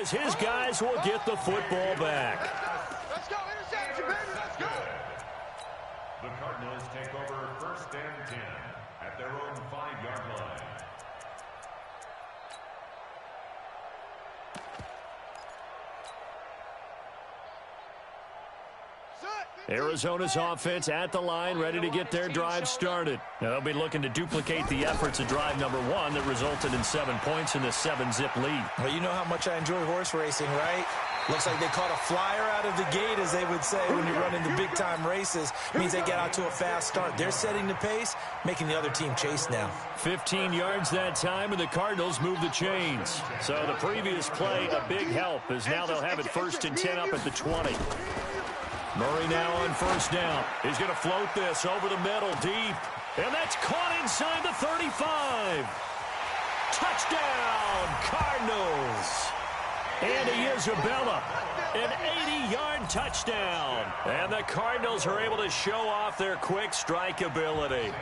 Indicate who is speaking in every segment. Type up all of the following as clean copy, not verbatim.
Speaker 1: as his guys will get the football back.
Speaker 2: Let's go, interception, baby, let's go.
Speaker 3: The Cardinals take over 1st and 10 at their own 5-yard line.
Speaker 1: Arizona's offense at the line, ready to get their drive started. Now, they'll be looking to duplicate the efforts of drive number 1 that resulted in 7 points in the 7-zip lead.
Speaker 4: Well, you know how much I enjoy horse racing, right? Looks like they caught a flyer out of the gate, as they would say, when you run into big-time races. Means they get out to a fast start. They're setting the pace, making the other team chase now.
Speaker 1: 15 yards that time, and the Cardinals move the chains. So the previous play, a big help, as now they'll have it 1st and 10 up at the 20. Murray now on 1st down. He's going to float this over the middle, deep. And that's caught inside the 35. Touchdown, Cardinals. Andy Isabella, an 80-yard touchdown. And the Cardinals are able to show off their quick strike ability.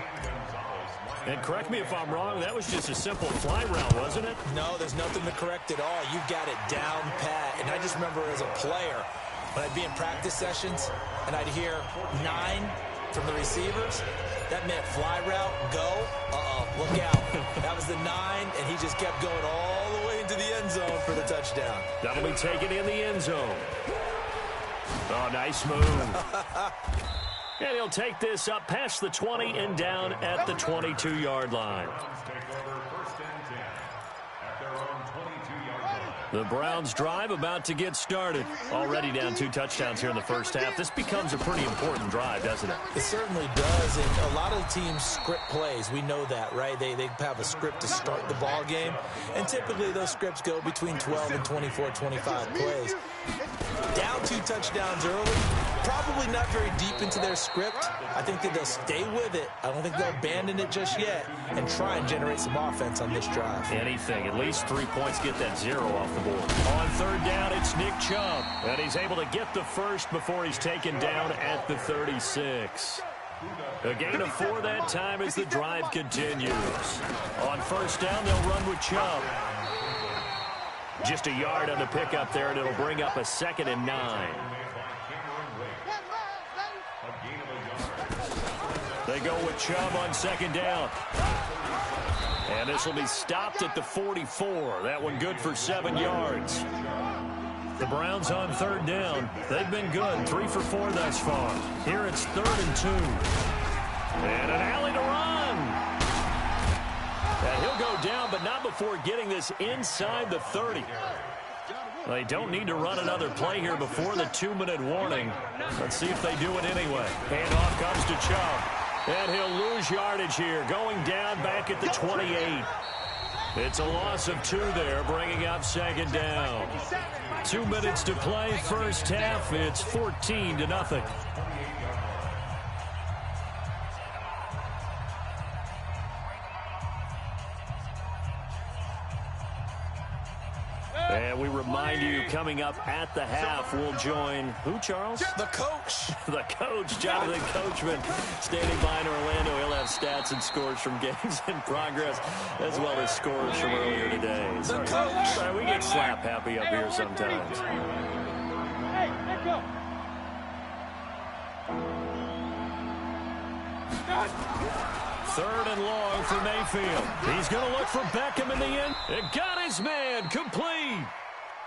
Speaker 1: And correct me if I'm wrong, that was just a simple fly route, wasn't it?
Speaker 4: No, there's nothing to correct at all. You got it down pat. And I just remember as a player, when I'd be in practice sessions and I'd hear 9 from the receivers, that meant fly route, go, look out. That was the 9, and he just kept going all the way into the end zone for the touchdown.
Speaker 1: That'll be taken in the end zone. Oh, nice move. And he'll take this up past the 20 and down at the 22-yard line. The Browns drive about to get started. Already down 2 touchdowns here in the first half. This becomes a pretty important drive, doesn't it?
Speaker 4: It certainly does, and a lot of teams script plays. We know that, right? They have a script to start the ball game, and typically those scripts go between 12 and 24, 25 plays. Down 2 touchdowns early, probably not very deep into their script. I think that they'll stay with it. I don't think they'll abandon it just yet and try and generate some offense on this drive.
Speaker 1: Anything. At least 3 points, get that 0 off the board. On 3rd down, it's Nick Chubb. And he's able to get the first before he's taken down at the 36. A gain of 4 that time as the drive continues. On 1st down, they'll run with Chubb. Just a yard on the pickup there, and it'll bring up a 2nd and 9. They go with Chubb on 2nd down. And this will be stopped at the 44. That one good for 7 yards. The Browns on 3rd down. They've been good, 3 for 4 thus far. Here it's 3rd and 2. And an alley to run. And he'll go down, but not before getting this inside the 30. They don't need to run another play here before the 2-minute warning. Let's see if they do it anyway. Handoff comes to Chubb. And he'll lose yardage here, going down back at the 28. It's a loss of 2 there, bringing up 2nd down. 2 minutes to play, first half. It's 14-0. And we remind you, coming up at the half, we'll join who, Charles?
Speaker 4: The coach.
Speaker 1: The coach, Jonathan Coachman, standing by in Orlando. He'll have stats and scores from games in progress, as well as scores from earlier today.
Speaker 4: The coach.
Speaker 1: Sorry, we get slap happy up here sometimes.
Speaker 2: Hey, let's go.
Speaker 1: 3rd and long for Mayfield. He's going to look for Beckham in the end. It got his man complete.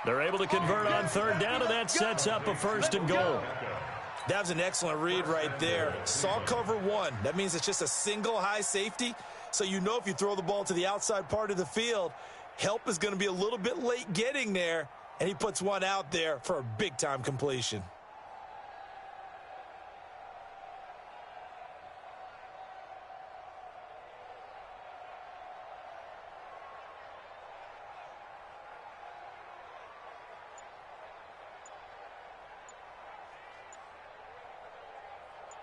Speaker 1: They're able to convert on 3rd down, and that sets up a 1st and goal.
Speaker 4: That was an excellent read right there. Saw cover 1. That means it's just a single high safety. So you know if you throw the ball to the outside part of the field, help is going to be a little bit late getting there, and he puts one out there for a big-time completion.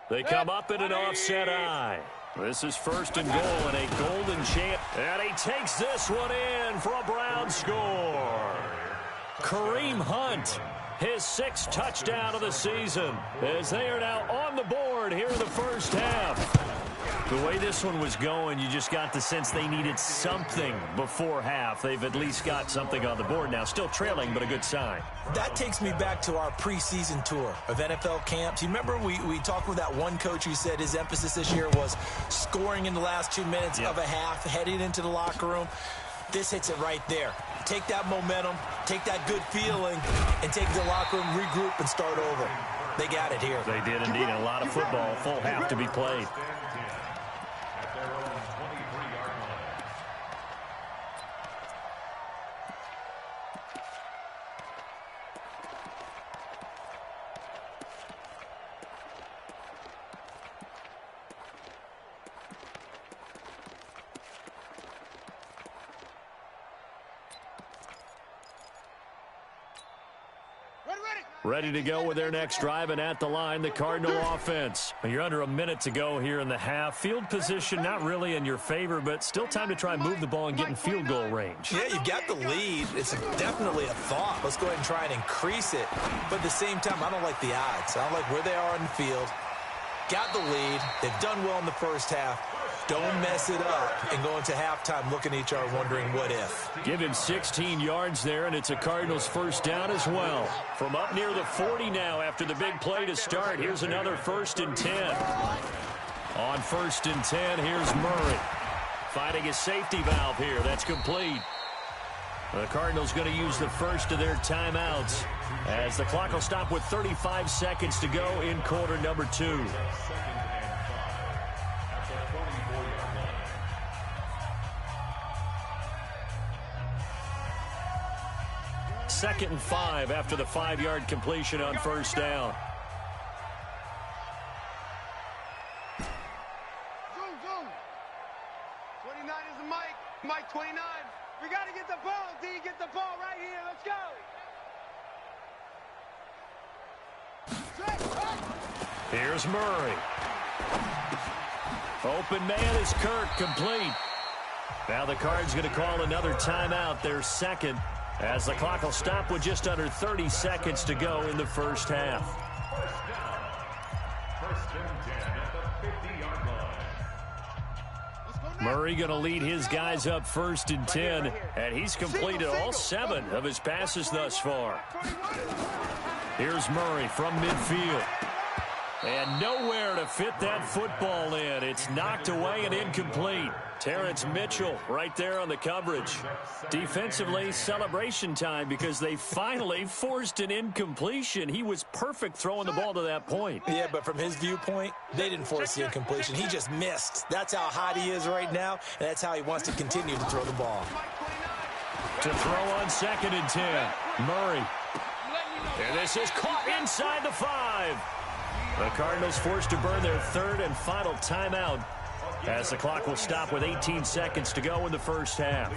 Speaker 1: They come up in an offset eye. This is 1st and goal and a golden chance. And he takes this one in for a Brown score. Kareem Hunt, his 6th touchdown of the season, as they are now on the board here in the first half. The way this one was going, you just got the sense they needed something before half. They've at least got something on the board now. Still trailing, but a good sign.
Speaker 4: That takes me back to our preseason tour of NFL camps. You remember we talked with that one coach who said his emphasis this year was scoring in the last 2 minutes of a half, heading into the locker room. This hits it right there. Take that momentum, take that good feeling, and take the locker room, regroup, and start over. They got it here.
Speaker 1: They did indeed. A lot of football, full half to be played. Ready to go with their next drive, and at the line, the Cardinal offense. You're under a minute to go here in the half. Field position not really in your favor, but still time to try and move the ball and get in field goal range.
Speaker 4: Yeah, you've got the lead. It's definitely a thought. Let's go ahead and try and increase it. But at the same time, I don't like the odds. I don't like where they are in the field. Got the lead. They've done well in the first half. Don't mess it up and go into halftime looking at each other wondering what if.
Speaker 1: Give him 16 yards there, and it's a Cardinals first down as well. From up near the 40 now after the big play to start. Here's another 1st and 10. On 1st and 10, here's Murray. Finding his safety valve here. That's complete. The Cardinals going to use the first of their timeouts as the clock will stop with 35 seconds to go in quarter number 2. Second and 5 after the 5-yard completion on first down.
Speaker 2: Zoom. 29 is the Mike. Mike 29. We got to get the ball, D. Get the ball right here. Let's go.
Speaker 1: Here's Murray. Open man is Kirk, complete. Now the Cards going to call another timeout, their second, as the clock will stop with just under 30 seconds to go in the first half.
Speaker 3: First and 10 at the 50-yard line.
Speaker 1: Murray going to lead his guys up 1st and 10, and he's completed all 7 of his passes thus far. Here's Murray from midfield. And nowhere to fit that football in. It's knocked away and incomplete. Terrence Mitchell right there on the coverage. Defensively, celebration time because they finally forced an incompletion. He was perfect throwing the ball to that point.
Speaker 4: Yeah, but from his viewpoint, they didn't force the incompletion. He just missed. That's how hot he is right now, and that's how he wants to continue to throw the ball.
Speaker 1: To throw on 2nd and 10. Murray. And this is caught inside the 5. The Cardinals forced to burn their 3rd and final timeout as the clock will stop with 18 seconds to go in the first half.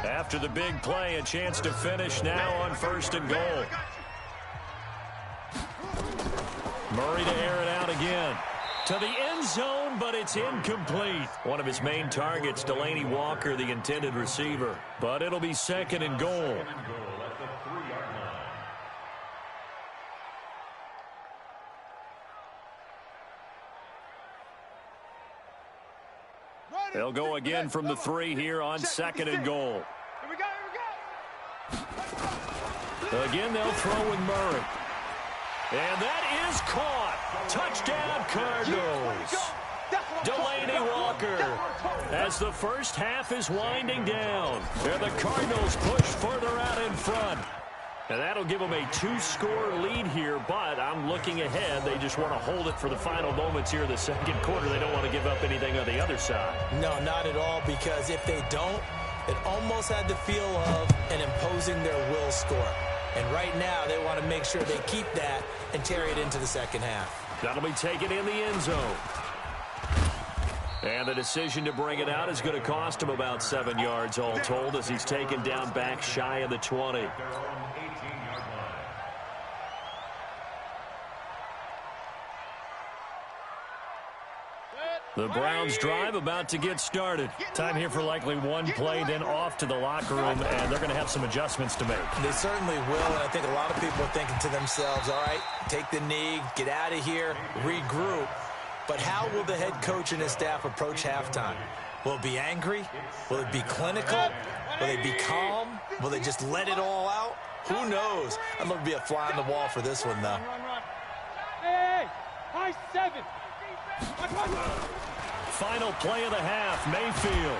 Speaker 1: After the big play, a chance to finish now on 1st and goal. Murray to air it out again. To the end zone, but it's incomplete. One of his main targets, Delaney Walker, the intended receiver. But it'll be 2nd and goal. They'll go again from the 3 here on 2nd and goal.
Speaker 2: Here we go.
Speaker 1: Again, they'll throw with Murray. And that is caught. Touchdown, Cardinals. Delaney Walker as the first half is winding down. And the Cardinals push further out in front. And that'll give them a 2-score lead here, but I'm looking ahead. They just want to hold it for the final moments here of the second quarter. They don't want to give up anything on the other side.
Speaker 4: No, not at all, because if they don't, it almost had the feel of an imposing their will score. And right now, they want to make sure they keep that and carry it into the second half.
Speaker 1: That'll be taken in the end zone. And the decision to bring it out is going to cost him about 7 yards all told as he's taken down back shy of the 20. The Browns drive about to get started. Time here for likely one play, then off to the locker room, and they're going to have some adjustments to make.
Speaker 4: They certainly will, and I think a lot of people are thinking to themselves, all right, take the knee, get out of here, regroup. But how will the head coach and his staff approach halftime? Will it be angry? Will it be clinical? Will they be calm? Will they just let it all out? Who knows? I'd love to be a fly on the wall for this one, though.
Speaker 2: Hey, high 7.
Speaker 1: Final play of the half, Mayfield.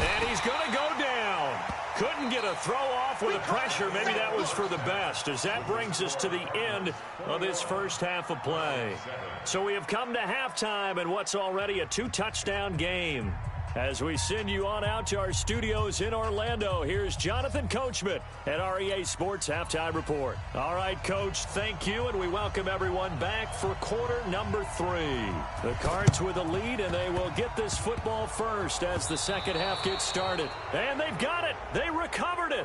Speaker 1: And he's going to go down. Couldn't get a throw off with the pressure. Maybe that was for the best, as that brings us to the end of this first half of play. So we have come to halftime in what's already a 2-touchdown game. As we send you on out to our studios in Orlando, here's Jonathan Coachman at REA Sports Halftime Report. All right, Coach, thank you, and we welcome everyone back for quarter number 3. The Cards with a lead, and they will get this football first as the second half gets started. And they've got it. They recovered it.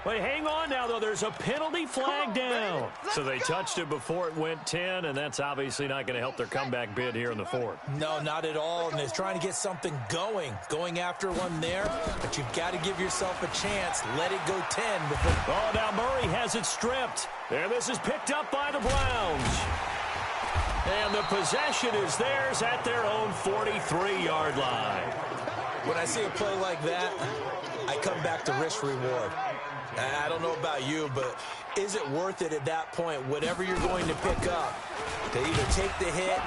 Speaker 1: Wait, hang on now, though. There's a penalty flag down. So they touched it before it went 10, and that's obviously not going to help their comeback bid here in the fourth.
Speaker 4: No, not at all. And they're trying to get something going after one there. But you've got to give yourself a chance. Let it go 10 before.
Speaker 1: Oh, now Murray has it stripped. And this is picked up by the Browns. And the possession is theirs at their own 43-yard line.
Speaker 4: When I see a play like that, I come back to risk-reward. I don't know about you, but is it worth it at that point, whatever you're going to pick up, to either take the hit,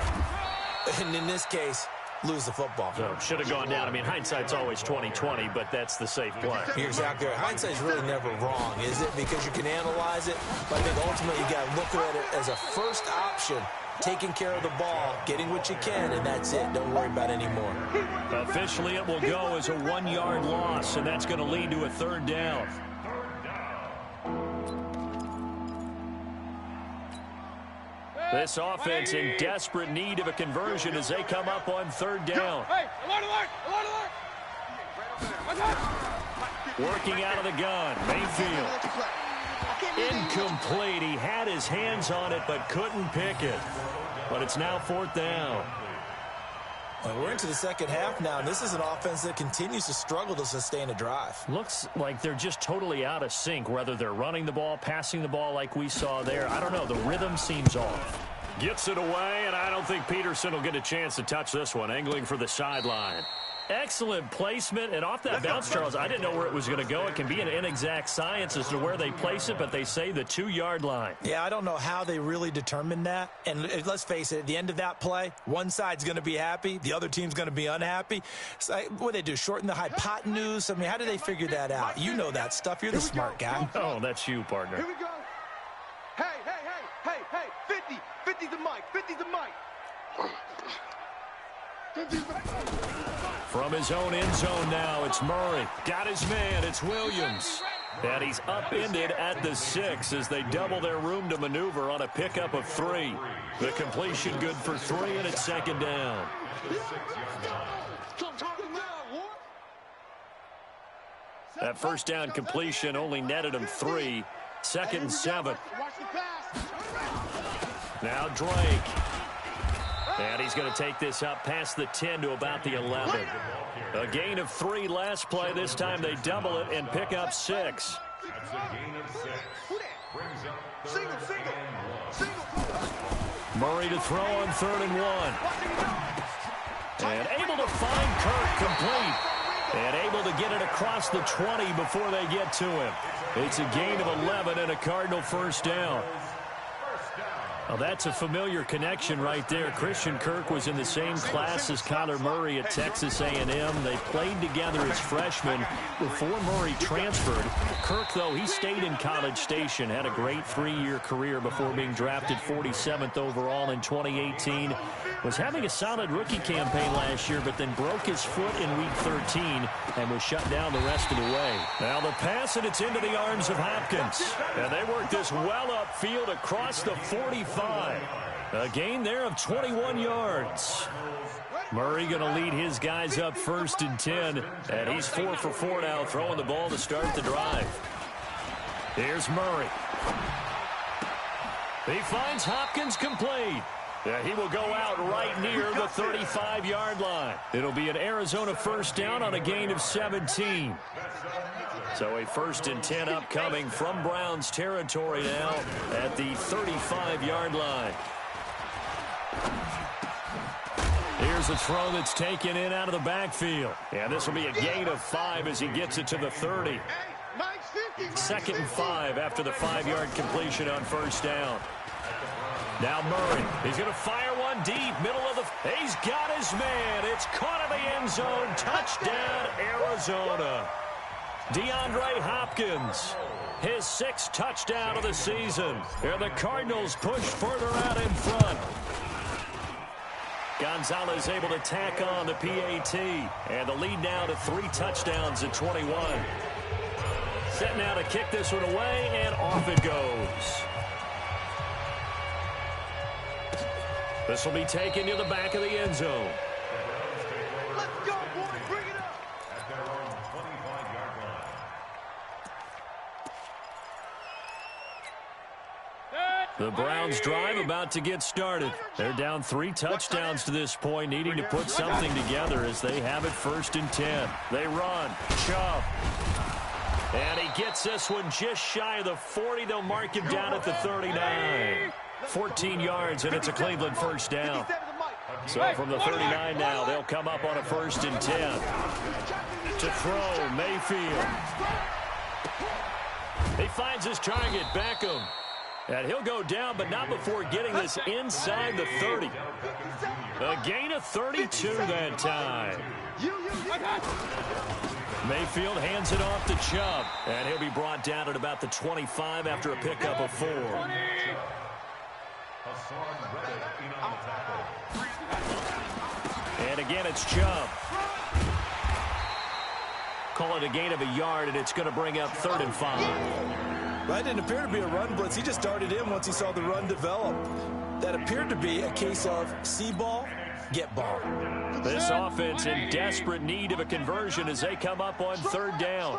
Speaker 4: and in this case, lose the football?
Speaker 1: So should have gone down. I mean, hindsight's always 20/20, but that's the safe play.
Speaker 4: You're exactly right. Hindsight's really never wrong, is it? Because you can analyze it, but I think ultimately you got to look at it as a first option. Taking care of the ball, getting what you can, and that's it. Don't worry about it anymore.
Speaker 1: Officially, it will go as a 1-yard loss, and that's going to lead to a third down. This offense in desperate need of a conversion as they come up on third down.
Speaker 2: Hey, alert!
Speaker 1: Working out of the gun, Mayfield. Incomplete. He had his hands on it but couldn't pick it. But it's now fourth down.
Speaker 4: Well, we're into the second half now, and this is an offense that continues to struggle to sustain a drive.
Speaker 1: Looks like they're just totally out of sync, whether they're running the ball, passing the ball like we saw there. I don't know. The rhythm seems off. Gets it away, and I don't think Peterson will get a chance to touch this one, angling for the sideline. Excellent placement, and off that bounce, Charles, I didn't know where it was going to go. It can be an inexact science as to where they place it, but they say the 2-yard line.
Speaker 4: Yeah, I don't know how they really determined that. And let's face it, at the end of that play, one side's going to be happy, the other team's going to be unhappy. So, what do they do, shorten the hypotenuse? I mean, how do they figure that out? You know that stuff. You're the smart guy.
Speaker 1: Oh, that's you, partner.
Speaker 2: Here we go. Hey, 50. 50's the mic. 50's the mic.
Speaker 1: From his own end zone now, it's Murray. Got his man, it's Williams. And he's upended at the 6 as they double their room to maneuver on a pickup of 3. The completion good for 3, and it's second down. That first down completion only netted him 3. Second and 7. Now Drake. And he's going to take this up past the 10 to about the 11. A gain of 3 last play. This time they double it and pick up 6.
Speaker 3: That's a gain of 6. Brings up
Speaker 2: Single.
Speaker 1: Murray to throw on 3rd and 1. And able to find Kirk complete. And able to get it across the 20 before they get to him. It's a gain of 11 and a Cardinal first down. Well, that's a familiar connection right there. Christian Kirk was in the same class as Kyler Murray at Texas A&M. They played together as freshmen before Murray transferred. Kirk, though, he stayed in College Station, had a great 3-year career before being drafted 47th overall in 2018. Was having a solid rookie campaign last year, but then broke his foot in Week 13 and was shut down the rest of the way. Now the pass, and it's into the arms of Hopkins. And they work this well upfield across the 45. A gain there of 21 yards. Murray going to lead his guys up 1st and 10. And he's 4 for 4 now, throwing the ball to start the drive. Here's Murray. He finds Hopkins complete. Yeah, he will go out right near the 35-yard line. It'll be an Arizona first down on a gain of 17. So a 1st and 10 upcoming from Browns territory now at the 35-yard line. Here's a throw that's taken in out of the backfield. And this will be a gain of 5 as he gets it to the 30. 2nd and 5 after the 5-yard completion on first down. Now Murray. He's going to fire one deep. Middle of the... He's got his man. It's caught in the end zone. Touchdown, Arizona. DeAndre Hopkins. His 6th touchdown of the season. And the Cardinals push further out in front. Gonzalez able to tack on the PAT. And the lead now to 3 touchdowns at 21. Set now to kick this one away, and off it goes. This will be taken to the back of the end zone.
Speaker 2: Let's go, boys. Bring it up.
Speaker 3: At their own 25-yard line.
Speaker 1: The Browns drive about to get started. They're down 3 touchdowns to this point, needing to put something together as they have it 1st and 10. They run. Chubb. And he gets this one just shy of the 40. They'll mark him down at the 39. 14 yards, and it's a Cleveland first down. So from the 39 now, they'll come up on a 1st and 10. To throw, Mayfield. He finds his target, Beckham. And he'll go down, but not before getting this inside the 30. A gain of 32 that time. Mayfield hands it off to Chubb. And he'll be brought down at about the 25 after a pickup of 4. And again, it's Chubb. Call it a gain of a yard, and it's going to bring up 3rd and 5.
Speaker 4: That didn't appear to be a run blitz. He just darted in once he saw the run develop. That appeared to be a case of see ball, get ball.
Speaker 1: This offense in desperate need of a conversion as they come up on 3rd down.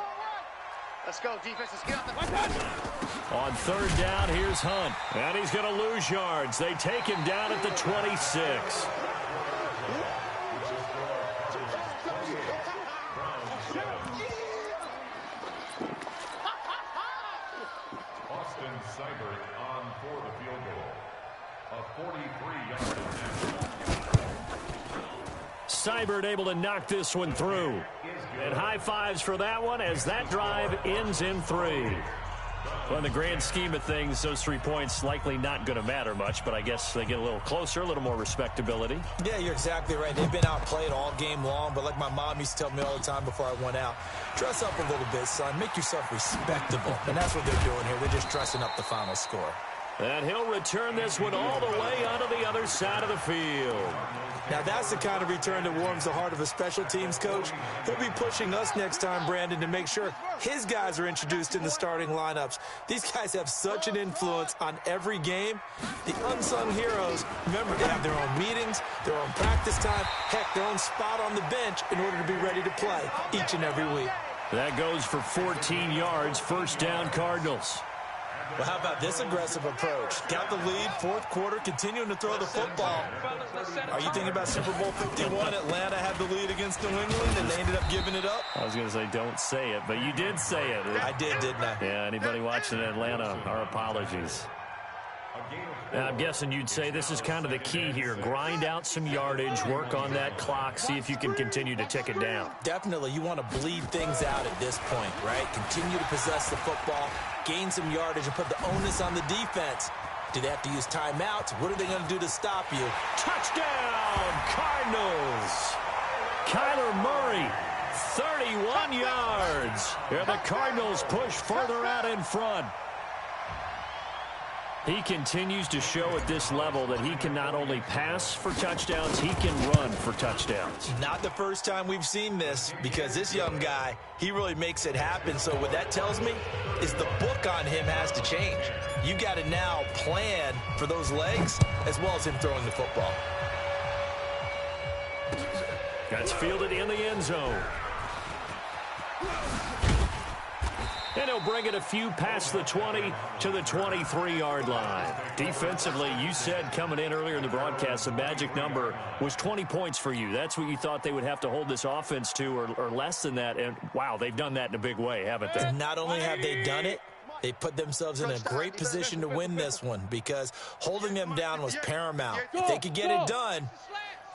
Speaker 2: Let's go, defense. Let's get out the...
Speaker 1: On 3rd down, here's Hunt. And he's going to lose yards. They take him down at the 26.
Speaker 3: Austin Seibert on for the field goal. A 43-yard attempt.
Speaker 1: Seibert able to knock this one through. And high fives for that one as that drive ends in 3. Well, in the grand scheme of things, those 3 points likely not going to matter much, but I guess they get a little closer, a little more respectability.
Speaker 4: Yeah, you're exactly right. They've been outplayed all game long, but like my mom used to tell me all the time before I went out, dress up a little bit, son. Make yourself respectable. And that's what they're doing here. They're just dressing up the final score.
Speaker 1: And he'll return this one all the way onto the other side of the field.
Speaker 4: Now, that's the kind of return that warms the heart of a special teams coach. He'll be pushing us next time, Brandon, to make sure his guys are introduced in the starting lineups. These guys have such an influence on every game. The unsung heroes, remember, they have their own meetings, their own practice time, heck, their own spot on the bench in order to be ready to play each and every week.
Speaker 1: That goes for 14 yards, 1st down Cardinals.
Speaker 4: Well, how about this aggressive approach? Got the lead, 4th quarter, continuing to throw the football. Are you thinking about Super Bowl 51? Atlanta had the lead against New England, and they ended up giving it up?
Speaker 1: I was going to say don't say it, but you did say it.
Speaker 4: I did, didn't I?
Speaker 1: Yeah, anybody watching Atlanta, our apologies. Now, I'm guessing you'd say this is kind of the key here. Grind out some yardage, work on that clock, see if you can continue to tick it down.
Speaker 4: Definitely. You want to bleed things out at this point, right? Continue to possess the football, gain some yardage, and put the onus on the defense. Do they have to use timeouts? What are they going to do to stop you?
Speaker 1: Touchdown, Cardinals! Kyler Murray, 31 yards. And the Cardinals push further out in front. He continues to show at this level that he can not only pass for touchdowns, he can run for touchdowns.
Speaker 4: Not the first time we've seen this, because this young guy, he really makes it happen. So what that tells me is the book on him has to change. You got to now plan for those legs as well as him throwing the football.
Speaker 1: That's fielded in the end zone. And he'll bring it a few past the 20 to the 23-yard line. Defensively, you said coming in earlier in the broadcast, the magic number was 20 points for you. That's what you thought they would have to hold this offense to, or less than that. And, wow, they've done that in a big way, haven't they?
Speaker 4: Not only have they done it, they put themselves in a great position to win this one because holding them down was paramount. If they could get it done,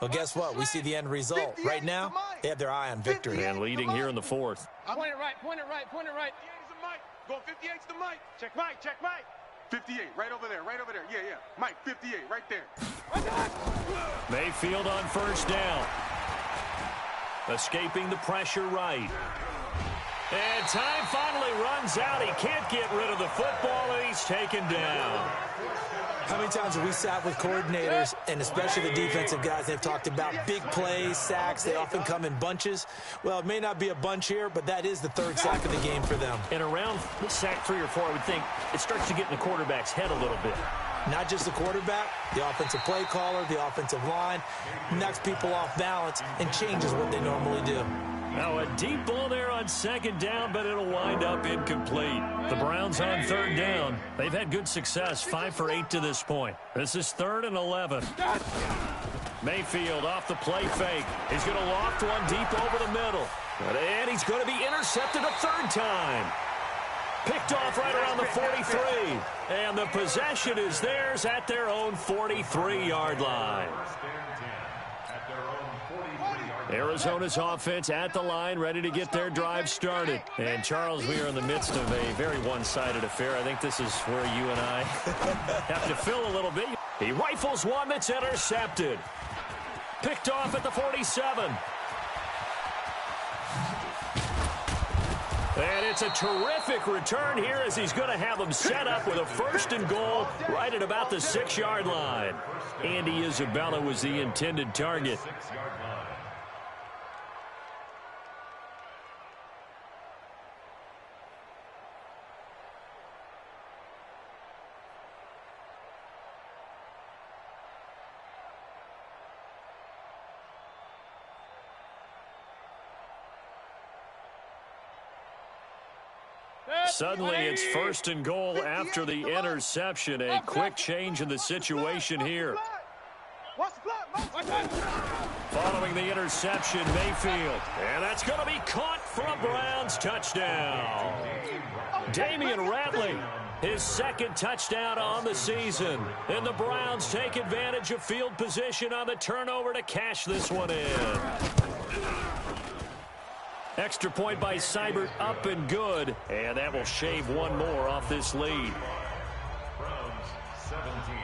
Speaker 4: Well, guess what? We see the end result. Right now, they have their eye on victory.
Speaker 1: And leading here in the fourth.
Speaker 2: Point it right, point it right, point it right. 58 is the Mike. Go 58's the Mike. Check Mike, check Mike. 58, right over there, right over there. Yeah, yeah. Mike, 58, right there.
Speaker 1: Mayfield on first down. Escaping the pressure right. And time finally runs out. He can't get rid of the football, and he's taken down.
Speaker 4: How many times have we sat with coordinators, and especially the defensive guys, they've talked about big plays, sacks. They often come in bunches. Well, it may not be a bunch here, but that is the third sack of the game for them.
Speaker 1: And around sack 3 or 4, I would think it starts to get in the quarterback's head a little bit.
Speaker 4: Not just the quarterback, the offensive play caller, the offensive line, knocks people off balance and changes what they normally do.
Speaker 1: Now a deep ball there on second down, but it'll wind up incomplete. The Browns on third down. They've had good success, 5 for 8 to this point. This is 3rd and 11. Mayfield off the play fake. He's going to loft one deep over the middle. And he's going to be intercepted a third time. Picked off right around the 43. And the possession is theirs at their own 43-yard line. Arizona's offense at the line, ready to get their drive started. And, Charles, we are in the midst of a very one-sided affair. I think this is where you and I have to fill a little bit. He rifles one that's intercepted. Picked off at the 47. And it's a terrific return here as he's going to have them set up with a 1st and goal right at about the 6-yard line. Andy Isabella was the intended target. Suddenly, it's 1st and goal after the interception. A quick change in the situation here. Following the interception, Mayfield. And that's going to be caught for a Browns touchdown. Damian Ratley, his 2nd touchdown on the season. And the Browns take advantage of field position on the turnover to cash this one in. Extra point by Seibert, up and good. And that will shave one more off this lead.
Speaker 3: Browns 17.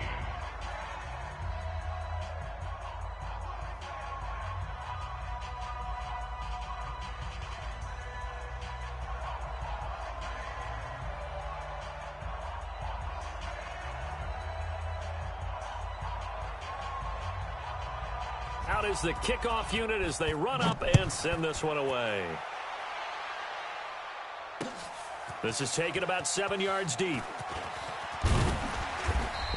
Speaker 1: Out is the kickoff unit as they run up and send this one away. This is taken about 7 yards deep.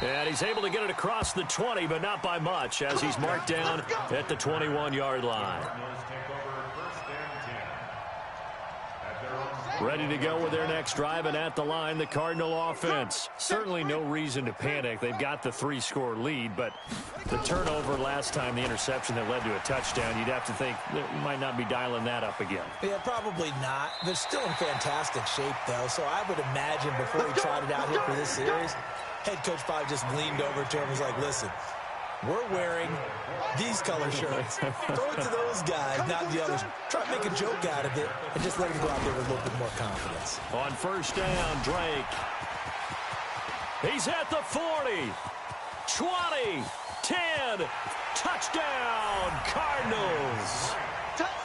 Speaker 1: And he's able to get it across the 20, but not by much, as he's marked down at the 21-yard line. Ready to go with their next drive, and at the line, the Cardinal offense. Certainly no reason to panic. They've got the 3-score lead, but the turnover last time, the interception that led to a touchdown, you'd have to think that you might not be dialing that up again.
Speaker 4: Yeah, probably not. They're still in fantastic shape, though, so I would imagine before he trotted out here for this series, head coach probably just leaned over to him and was like, listen, we're wearing these color shirts. Throw it to those guys, not the others. Try to make a joke out of it and just let him go out there with a little bit more confidence.
Speaker 1: On first down, Drake. He's at the 40, 20, 10, touchdown, Cardinals.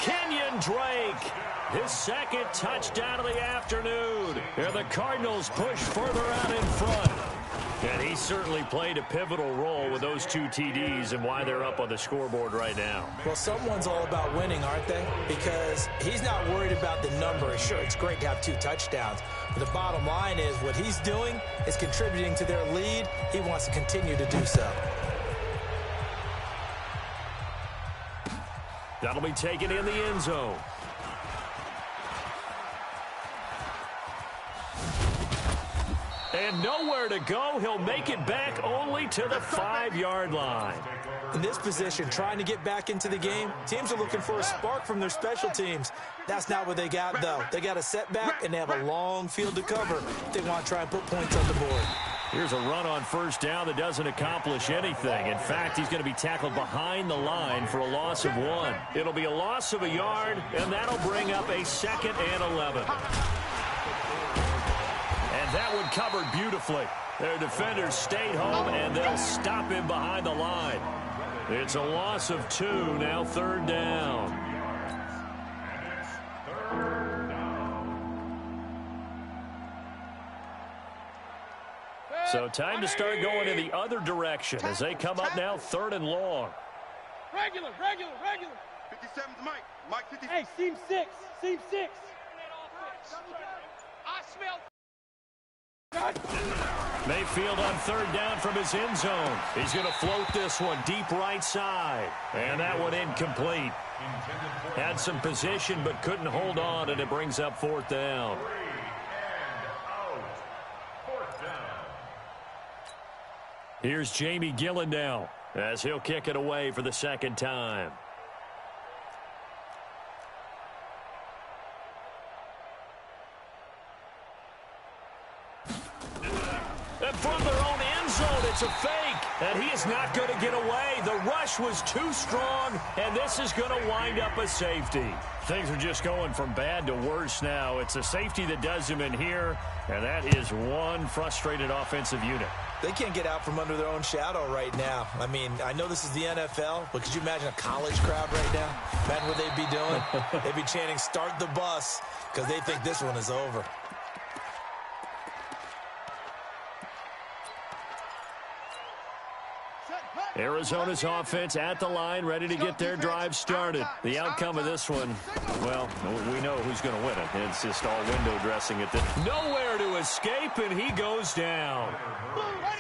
Speaker 1: Kenyon Drake, his 2nd touchdown of the afternoon. And the Cardinals push further out in front. And he certainly played a pivotal role with those 2 TDs and why they're up on the scoreboard right now.
Speaker 4: Well, someone's all about winning, aren't they? Because he's not worried about the number. Sure, it's great to have 2 touchdowns. But the bottom line is what he's doing is contributing to their lead. He wants to continue to do so.
Speaker 1: That'll be taken in the end zone. And nowhere to go. He'll make it back only to the 5-yard line.
Speaker 4: In this position, trying to get back into the game, teams are looking for a spark from their special teams. That's not what they got, though. They got a setback, and they have a long field to cover if they want to try and put points on the board.
Speaker 1: Here's a run on first down that doesn't accomplish anything. In fact, he's going to be tackled behind the line for a loss of 1. It'll be a loss of a yard, and that'll bring up a 2nd and 11. And that one covered beautifully. Their defenders stayed home, and they'll stop him behind the line. It's a loss of 2, now 3rd down. So time to start going in the other direction as they come up now 3rd and long.
Speaker 2: Regular. 57's Mike. Mike 50. Hey, seam 6. I smell.
Speaker 1: Mayfield on 3rd down from his end zone. He's going to float this one deep right side. And that one incomplete. Had some position but couldn't hold on, and it brings up 4th down. Here's Jamie Gillen now as he'll kick it away for the 2nd time. And from their own end zone, it's a fake. And he is not going to get away. The rush was too strong, and this is going to wind up a safety. Things are just going from bad to worse now. It's a safety that does him in here, and that is one frustrated offensive unit.
Speaker 4: They can't get out from under their own shadow right now. I mean, I know this is the NFL, but could you imagine a college crowd right now? Imagine what they'd be doing. They'd be chanting, "Start the bus," because they think this one is over.
Speaker 1: Arizona's offense at the line, ready to get their drive started. The outcome of this one, well, we know who's going to win it. It's just all window dressing at this. Nowhere to escape, and he goes down.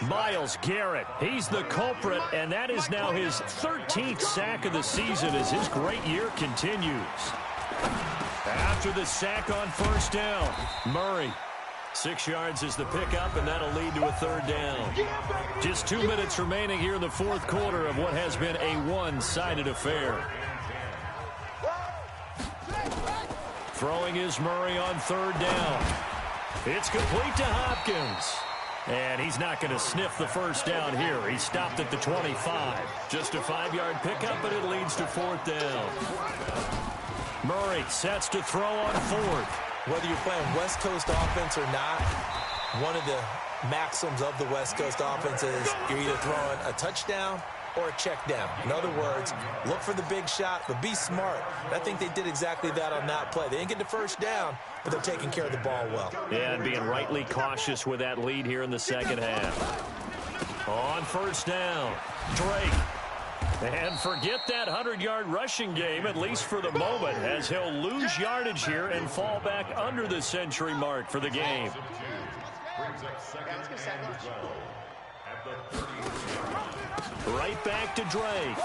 Speaker 1: Myles Garrett, he's the culprit, and that is now his 13th sack of the season as his great year continues. After the sack on first down, Murray. 6 yards is the pickup, and that'll lead to a 3rd down. Just 2 minutes remaining here in the 4th quarter of what has been a one-sided affair. Throwing is Murray on 3rd down. It's complete to Hopkins. And he's not going to sniff the first down here. He stopped at the 25. Just a 5-yard pickup, but it leads to 4th down. Murray sets to throw on 4th.
Speaker 4: Whether you're playing West Coast offense or not, one of the maxims of the West Coast offense is you're either throwing a touchdown or a check down. In other words, look for the big shot, but be smart. And I think they did exactly that on that play. They didn't get the first down, but they're taking care of the ball well.
Speaker 1: Yeah, and being rightly cautious with that lead here in the 2nd half. On first down, Drake. And forget that 100-yard rushing game, at least for the moment, as he'll lose yardage here and fall back under the century mark for the game. Right back to Drake.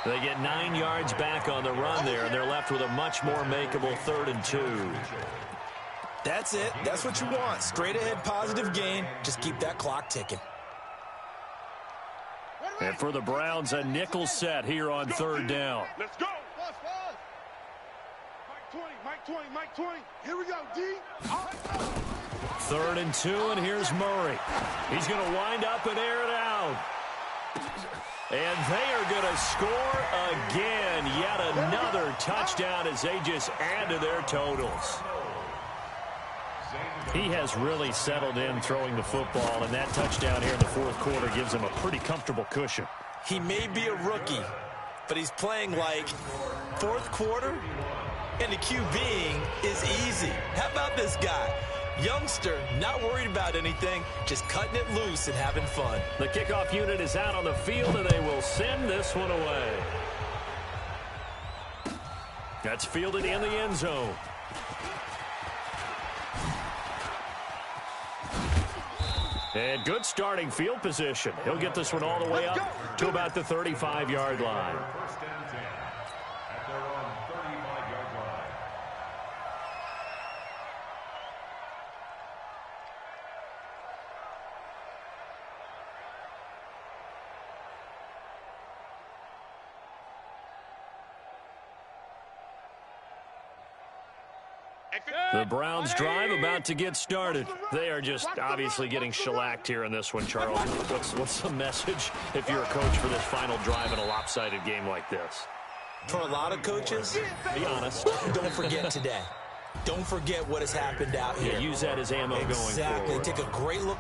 Speaker 1: They get 9 yards back on the run there, and they're left with a much more makeable 3rd and 2.
Speaker 4: That's it. That's what you want. Straight ahead positive gain. Just keep that clock ticking.
Speaker 1: And for the Browns, a nickel set here on 3rd down.
Speaker 2: Let's go. Mike 20. Here we go, D.
Speaker 1: 3rd and 2, and here's Murray. He's going to wind up and air it out. And they are going to score again. Yet another touchdown as they just add to their totals. He has really settled in throwing the football, and that touchdown here in the 4th quarter gives him a pretty comfortable cushion.
Speaker 4: He may be a rookie, but he's playing like 4th quarter, and the QBing is easy. How about this guy? Youngster, not worried about anything, just cutting it loose and having fun.
Speaker 1: The kickoff unit is out on the field, and they will send this one away. That's fielded in the end zone. And good starting field position. He'll get this one all the way up to about the 35-yard line.
Speaker 3: First and 10 at their own 35-yard line.
Speaker 1: The Browns drive about to get started. They are just obviously getting shellacked here in this one, Charles. What's the message if you're a coach for this final drive in a lopsided game like this?
Speaker 4: For a lot of coaches,
Speaker 1: be honest.
Speaker 4: Don't forget today. Don't forget what has happened out here.
Speaker 1: Yeah, use that as ammo going forward.
Speaker 4: Exactly. Take a great look.